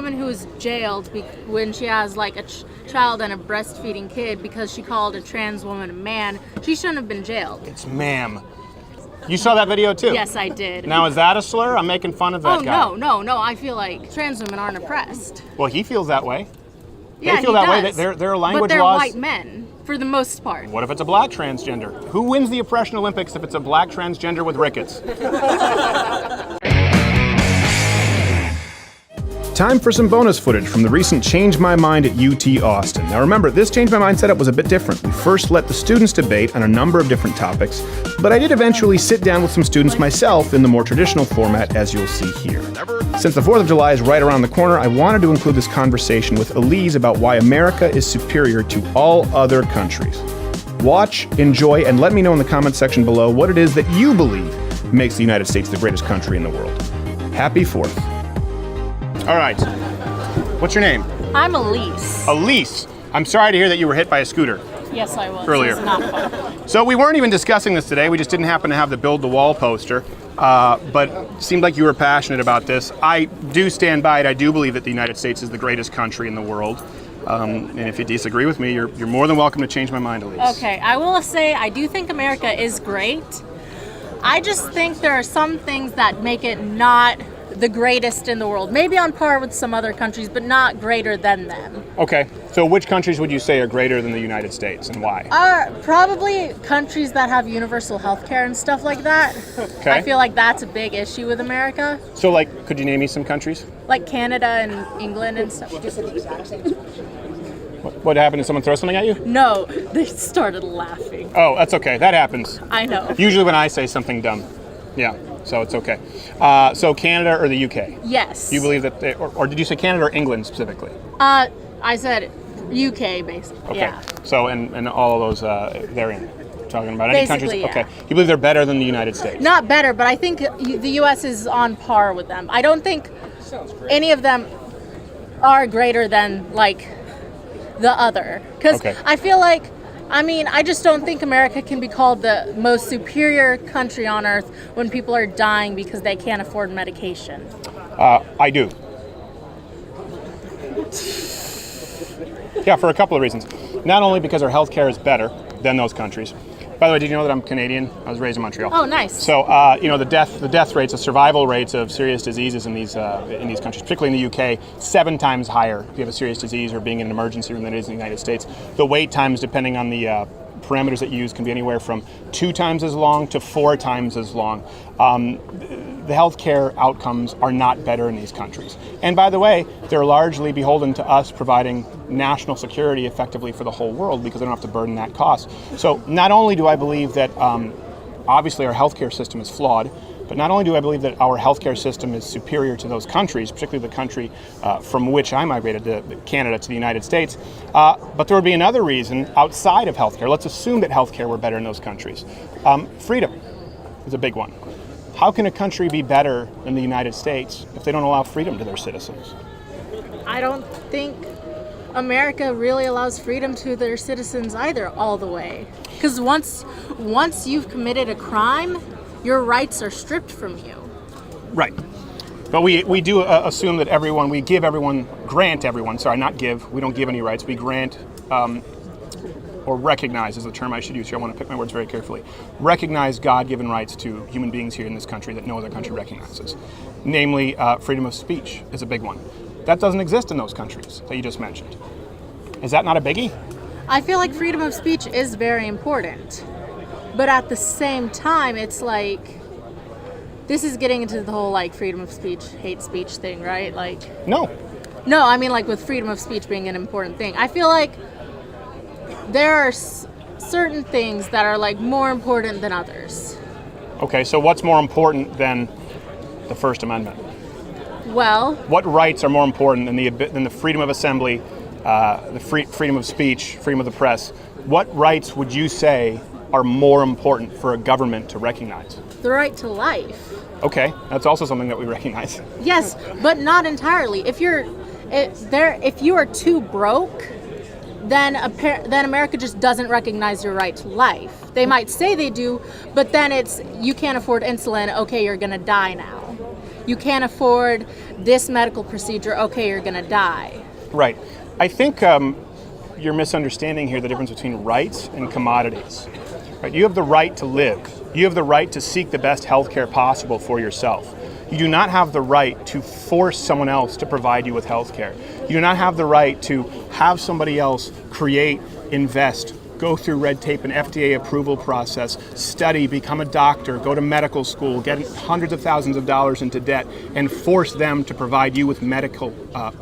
woman who's jailed when she has like a child and a breastfeeding kid because she called a trans woman a man, she shouldn't have been jailed. It's ma'am. You saw that video too? Yes, I did. Now, is that a slur? I'm making fun of that guy. No. I feel like trans women aren't oppressed. Well, he feels that way. Yeah, they feel that way. There are language laws. But they're laws. white men, for the most part. What if it's a black transgender? Who wins the oppression Olympics if it's a black transgender with rickets? Time for some bonus footage from the recent Change My Mind at UT Austin. Now remember, this Change My Mind setup was a bit different. We first let the students debate on a number of different topics, but I did eventually sit down with some students myself in the more traditional format, as you'll see here. Since the 4th of July is right around the corner, I wanted to include this conversation with Elise about why America is superior to all other countries. Watch, enjoy, and let me know in the comments section below what it is that you believe makes the United States the greatest country in the world. Happy 4th. All right. What's your name? I'm Elise. Elise. I'm sorry to hear that you were hit by a scooter. Yes, I was. Earlier. It's not fun. So we weren't even discussing this today. We just didn't happen to have the Build the Wall poster. But it seemed like you were passionate about this. I do stand by it. I do believe that the United States is the greatest country in the world. And if you disagree with me, you're more than welcome to change my mind, Elise. Okay, I will say I do think America is great. I just think there are some things that make it not the greatest in the world. Maybe on par with some other countries, but not greater than them. Okay, so which countries would you say are greater than the United States, and why? Probably countries that have universal health care and stuff like that. Okay. I feel like that's a big issue with America. So, like, could you name me some countries? Like Canada and England and stuff. What happened? Did someone throw something at you? No, they started laughing. Oh, that's okay. That happens. I know. Usually when I say something dumb. Yeah, so it's okay. So Canada or the UK? Yes. Do you believe that or did you say Canada or England specifically? I said UK, basically. Okay. Yeah. So, and all of those, they're in. Talking about any countries? Basically, yeah. Okay. You believe they're better than the United States? Not better, but I think the US is on par with them. I don't think any of them are greater than, like, the other. Because Okay. I feel like, I just don't think America can be called the most superior country on earth when people are dying because they can't afford medication. I do. Yeah, for a couple of reasons. Not only because our healthcare is better than those countries. By the way, did you know that I'm Canadian? I was raised in Montreal. Oh, nice. So, the death rates, the survival rates of serious diseases in these countries, particularly in the UK, 7 times higher if you have a serious disease or being in an emergency room than it is in the United States. The wait times, depending on the parameters that you use, can be anywhere from 2 times as long to 4 times as long. The healthcare outcomes are not better in these countries. And by the way, they're largely beholden to us providing national security effectively for the whole world because they don't have to burden that cost. So not only do I believe that obviously our healthcare system is flawed, but not only do I believe that our healthcare system is superior to those countries, particularly the country from which I migrated, to Canada, to the United States, but there would be another reason outside of healthcare. Let's assume that healthcare were better in those countries. Freedom is a big one. How can a country be better than the United States if they don't allow freedom to their citizens? I don't think America really allows freedom to their citizens either all the way. Because once you've committed a crime, your rights are stripped from you. Right. But we do assume that we grant everyone, we don't give any rights, we grant, or recognize is the term I should use here, I want to pick my words very carefully, recognize God-given rights to human beings here in this country that no other country recognizes. Namely, freedom of speech is a big one. That doesn't exist in those countries that you just mentioned. Is that not a biggie? I feel like freedom of speech is very important. But at the same time, it's like, this is getting into the whole like freedom of speech, hate speech thing, right? Like No, I mean like with freedom of speech being an important thing. I feel like there are certain things that are like more important than others. Okay, so what's more important than the First Amendment? Well, what rights are more important than the freedom of assembly, the freedom of speech, freedom of the press? What rights would you say are more important for a government to recognize? The right to life. Okay, that's also something that we recognize. Yes, but not entirely. If you are too broke, then America just doesn't recognize your right to life. They might say they do, but then it's, you can't afford insulin, okay, you're gonna die now. you can't afford this medical procedure, okay, you're gonna die. Right. I think you're misunderstanding here the difference between rights and commodities. Right? You have the right to live. You have the right to seek the best health care possible for yourself. You do not have the right to force someone else to provide you with health care. You do not have the right to have somebody else create, invest, go through red tape and FDA approval process, study, become a doctor, go to medical school, get hundreds of thousands of dollars into debt, and force them to provide you with medical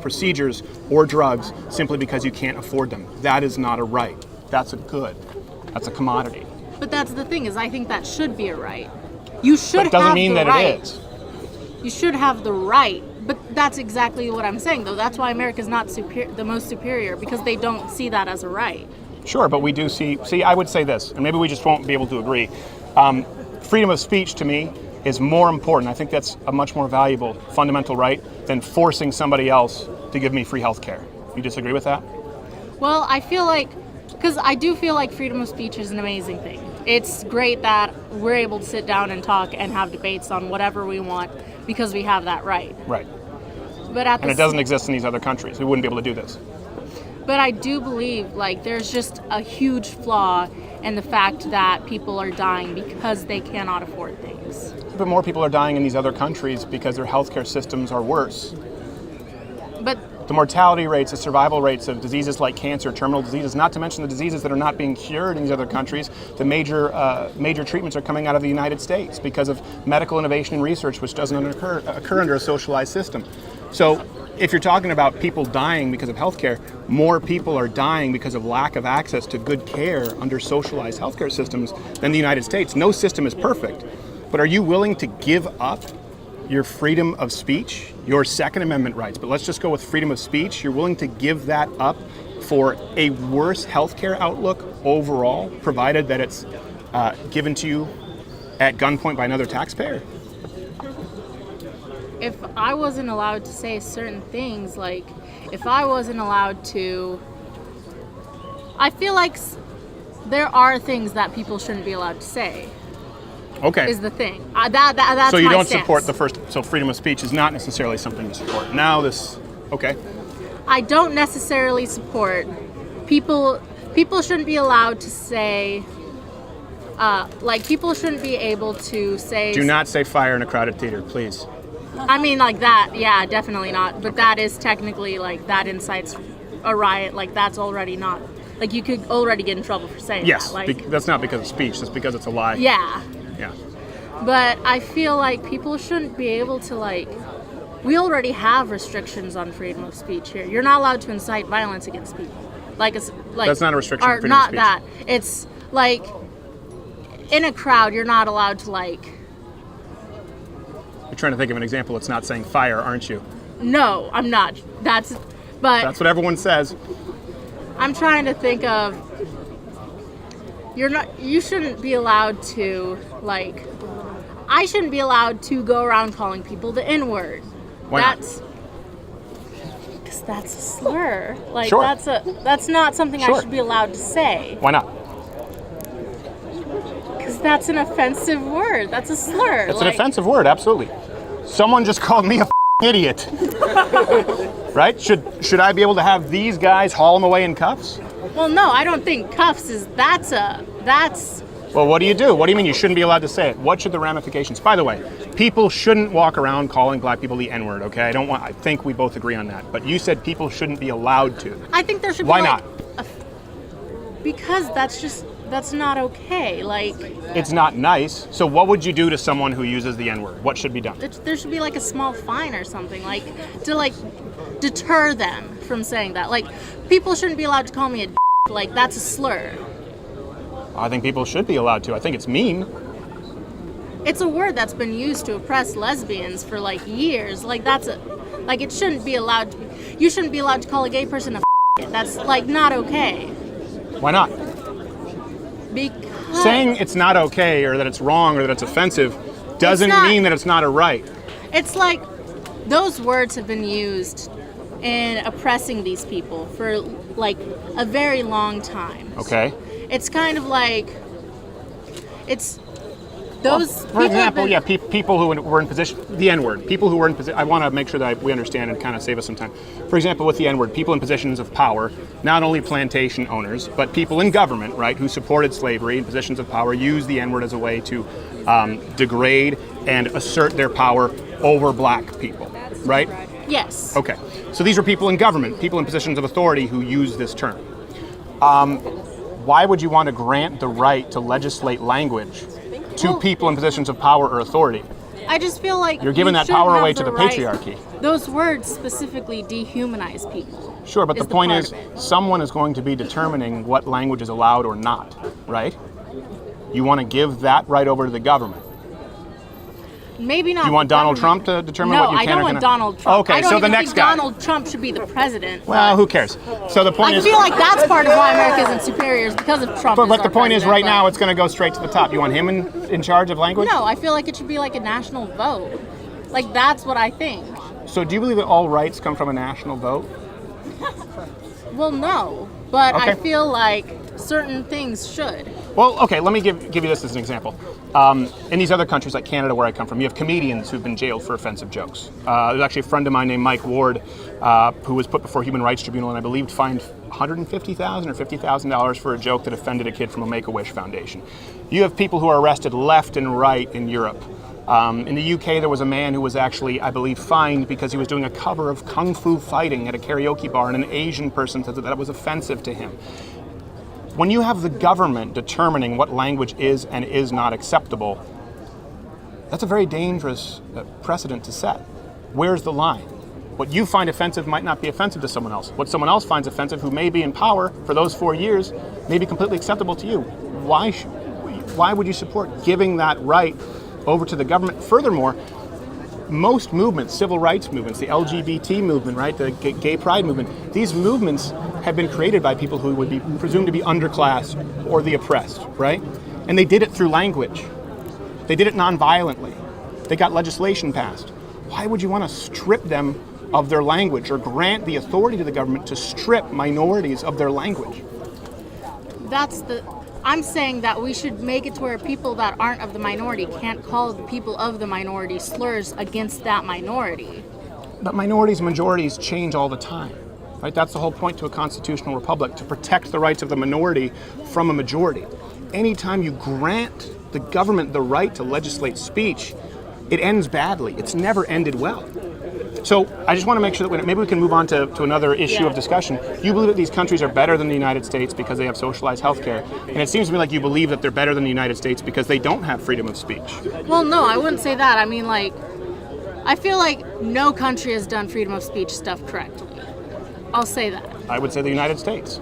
procedures or drugs simply because you can't afford them. That is not a right. That's a good. That's a commodity. But that's the thing, is I think that should be a right. You should But it doesn't have mean the that right. it is. You should have the right, but that's exactly what I'm saying, though. That's why America's not the most superior, because they don't see that as a right. Sure, but we do see, I would say this, and maybe we just won't be able to agree. Freedom of speech, to me, is more important. I think that's a much more valuable fundamental right than forcing somebody else to give me free health care. You disagree with that? Well, I feel like, because I do feel like freedom of speech is an amazing thing. It's great that we're able to sit down and talk and have debates on whatever we want because we have that right. Right. But at And it doesn't exist in these other countries. We wouldn't be able to do this. But I do believe, like, there's just a huge flaw in the fact that people are dying because they cannot afford things. But more people are dying in these other countries because their healthcare systems are worse. But The mortality rates, the survival rates of diseases like cancer, terminal diseases, not to mention the diseases that are not being cured in these other countries, the major treatments are coming out of the United States because of medical innovation and research, which doesn't occur under a socialized system. So if you're talking about people dying because of healthcare, more people are dying because of lack of access to good care under socialized healthcare systems than the United States. No system is perfect, but are you willing to give up your freedom of speech, your Second Amendment rights, but let's just go with freedom of speech? You're willing to give that up for a worse healthcare outlook overall, provided that it's given to you at gunpoint by another taxpayer? if I wasn't allowed to say certain things, like if I wasn't allowed to, I feel like there are things that people shouldn't be allowed to say. Okay. Is the thing. That's so you my don't stance. support the first. So freedom of speech is not necessarily something you support. Now this. Okay. I don't necessarily support people. People shouldn't be allowed to say. Like people shouldn't be able to say. Do not say fire in a crowded theater, please. I mean, like that. Yeah, definitely not. But that is technically like that incites a riot. Like that's already not. Like you could already get in trouble for saying Yes. that. Like, That's not because of speech. That's because it's a lie. yeah. Yeah. But I feel like people shouldn't be able to like. We already have restrictions on freedom of speech here. You're not allowed to incite violence against people. Like it's like That's not a restriction on or freedom of not speech. that. It's like in a crowd, you're not allowed to like. You're trying to think of an example. It's not saying fire, aren't you? No, I'm not. But That's what everyone says. I'm trying to think of. You shouldn't be allowed to like. I shouldn't be allowed to go around calling people the N-word. Why not? Because that's a slur. Like Sure. that's not something Sure. I should be allowed to say. Why not? Because that's an offensive word. That's a slur. It's an offensive word, absolutely. Someone just called me a idiot. Right? Should I be able to have these guys haul them away in cuffs? Well, no, I don't think cuffs is. That's. Well, what do you do? What do you mean you shouldn't be allowed to say it? What should the ramifications? By the way, people shouldn't walk around calling black people the N-word, okay? I think we both agree on that. But you said people shouldn't be allowed to. I think there should Why be. Why not? Because that's not okay. Like. It's not nice. So what would you do to someone who uses the N-word? What should be done? There should be like a small fine or something, like to like deter them from saying that. Like people shouldn't be allowed to call me a like that's a slur. I think people should be allowed to. I think it's mean. It's a word that's been used to oppress lesbians for like years. Like like it shouldn't be allowed to be. You shouldn't be allowed to call a gay person a That's like not okay. Why not? Because Saying it's not okay or that it's wrong or that it's offensive doesn't mean that it's not a right. it's like those words have been used in oppressing these people for like a very long time. Okay. It's kind of like it's those For example, people who were in position, the N-word, people who were in position, I want to make sure that we understand and kind of save us some time. For example, with the N-word, people in positions of power, not only plantation owners, but people in government, right, who supported slavery in positions of power, use the N-word as a way to degrade and assert their power over black people, right? Yes. Okay, so these are people in government, people in positions of authority who use this term. Why would you want to grant the right to legislate language to people in positions of power or authority? I just feel like you're giving that power away to the patriarchy. Those words specifically dehumanize people. Sure, but the point is, someone is going to be determining what language is allowed or not, right? You want to give that right over to the government. Maybe not. You want Donald Trump to determine what you can or cannot? No, I don't want Donald Trump. Okay, so the next guy. Donald Trump should be the president. Well, who cares? So the point is, I feel like that's part of why America isn't superior is because of Trump. But the point is, right now, it's going to go straight to the top. You want him in charge of language? No, I feel like it should be like a national vote. Like, that's what I think. So do you believe that all rights come from a national vote? Well, no. But okay. I feel like certain things should. Well, okay, let me give you this as an example. In these other countries like Canada, where I come from, you have comedians who've been jailed for offensive jokes. There's actually a friend of mine named Mike Ward who was put before Human Rights Tribunal and I believe fined $150,000 or $50,000 for a joke that offended a kid from a Make-A-Wish Foundation. You have people who are arrested left and right in Europe. In the UK, there was a man who was actually, I believe, fined because he was doing a cover of Kung Fu Fighting at a karaoke bar, and an Asian person said that that was offensive to him. When you have the government determining what language is and is not acceptable, that's a very dangerous precedent to set. Where's the line? What you find offensive might not be offensive to someone else. What someone else finds offensive, who may be in power for those 4 years, may be completely acceptable to you. Why would you support giving that right over to the government? Furthermore, most movements, civil rights movements, the LGBT movement, right, the gay pride movement, these movements have been created by people who would be presumed to be underclass or the oppressed, right? And they did it through language. They did it non-violently. They got legislation passed. Why would you want to strip them of their language or grant the authority to the government to strip minorities of their language? I'm saying that we should make it to where people that aren't of the minority can't call the people of the minority slurs against that minority. But minorities and majorities change all the time, right? That's the whole point to a constitutional republic, to protect the rights of the minority from a majority. Anytime you grant the government the right to legislate speech, it ends badly. It's never ended well. So I just want to make sure that maybe we can move on to another issue of discussion. You believe that these countries are better than the United States because they have socialized healthcare, and it seems to me like you believe that they're better than the United States because they don't have freedom of speech. Well, no, I wouldn't say that. I mean, like, I feel like no country has done freedom of speech stuff correctly. I'll say that. I would say the United States.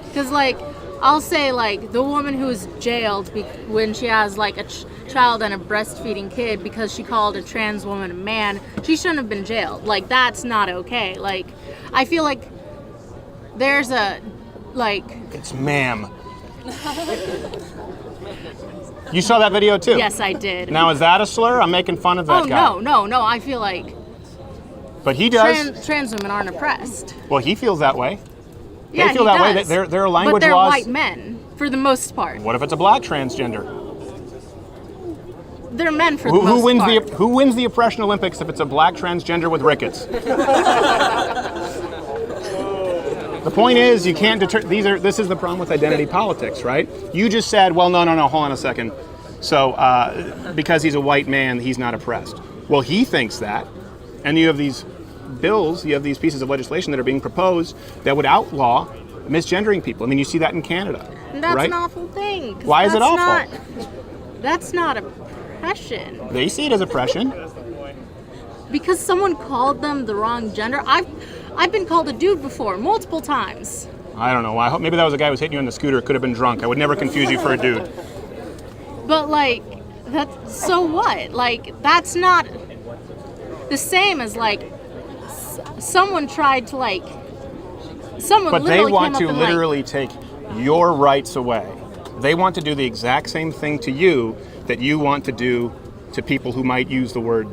Because, like, I'll say, like, the woman who's jailed when she has, like, a child and a breastfeeding kid because she called a trans woman a man, she shouldn't have been jailed. Like, that's not okay. Like, I feel like there's a, like... It's ma'am. You saw that video, too? Yes, I did. Now, is that a slur? I'm making fun of that guy. No, I feel like... But he does. Trans women aren't oppressed. Well, he feels that way. Yeah, they feel that way. There are language laws. But they're white men, for the most part. What if it's a black transgender? They're men for the most part. Who wins the oppression Olympics if it's a black transgender with rickets? The point is, you can't deter. This is the problem with identity politics, right? You just said, well, no, hold on a second. So, because he's a white man, he's not oppressed. Well, he thinks that, and you have these bills, you have these pieces of legislation that are being proposed that would outlaw misgendering people. I mean, you see that in Canada, that's right? an awful thing. Why is it awful? That's not oppression. They see it as oppression. Because someone called them the wrong gender. I've been called a dude before, multiple times. I don't know. I hope maybe that was a guy who was hitting you on the scooter. Could have been drunk. I would never confuse you for a dude. But, like, so what? Like, that's not the same as, like, someone tried to, like, but they want to literally take your rights away. They want to do the exact same thing to you that you want to do to people who might use the word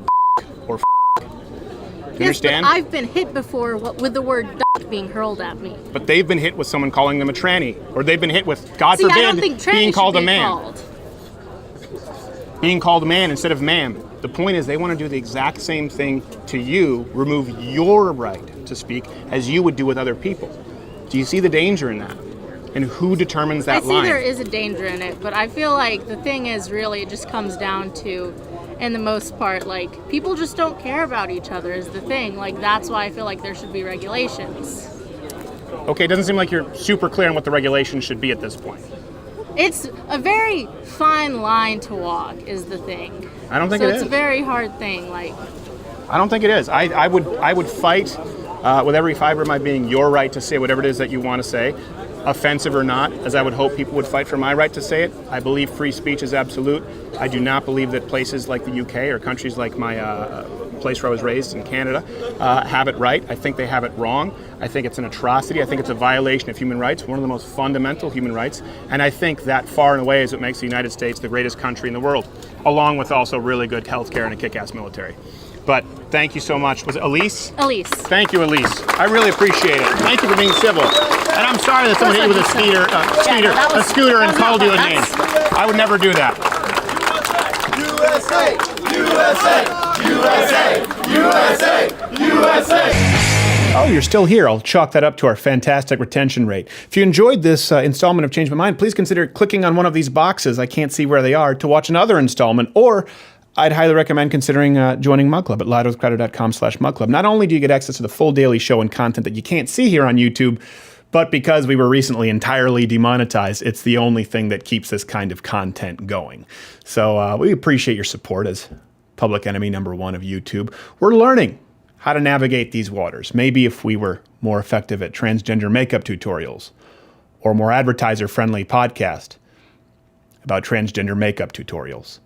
or do you understand? But I've been hit before with the word being hurled at me. But they've been hit with someone calling them a tranny, or they've been hit with, God forbid, being called a man. being called man instead of ma'am. The point is they want to do the exact same thing to you, remove your right to speak, as you would do with other people. Do you see the danger in that? And who determines that line? I see there is a danger in it, but I feel like the thing is really it just comes down to, in the most part, like, people just don't care about each other is the thing. Like, that's why I feel like there should be regulations. Okay, it doesn't seem like you're super clear on what the regulations should be at this point. It's a very fine line to walk is the thing. I don't think it is. So it's a very hard thing. Like, I don't think it is. I would fight with every fiber of my being your right to say whatever it is that you want to say, offensive or not, as I would hope people would fight for my right to say it. I believe free speech is absolute. I do not believe that places like the UK or countries like my place where I was raised in Canada have it right. I think they have it wrong. I think it's an atrocity. I think it's a violation of human rights, one of the most fundamental human rights. And I think that far and away is what makes the United States the greatest country in the world, along with also really good healthcare and a kick-ass military. But thank you so much. Was it Elise? Elise. Thank you, Elise. I really appreciate it. Thank you for being civil. And I'm sorry that someone hit you with a scooter and called you a name. I would never do that. USA! USA! USA! USA! USA! Oh, you're still here. I'll chalk that up to our fantastic retention rate. If you enjoyed this installment of Change My Mind, please consider clicking on one of these boxes, I can't see where they are, to watch another installment, or I'd highly recommend considering joining Mug Club at louderwithcrowder.com/mugclub. Not only do you get access to the full daily show and content that you can't see here on YouTube, but because we were recently entirely demonetized, it's the only thing that keeps this kind of content going. So we appreciate your support as public enemy number one of YouTube. We're learning how to navigate these waters. Maybe if we were more effective at transgender makeup tutorials or more advertiser-friendly podcast about transgender makeup tutorials.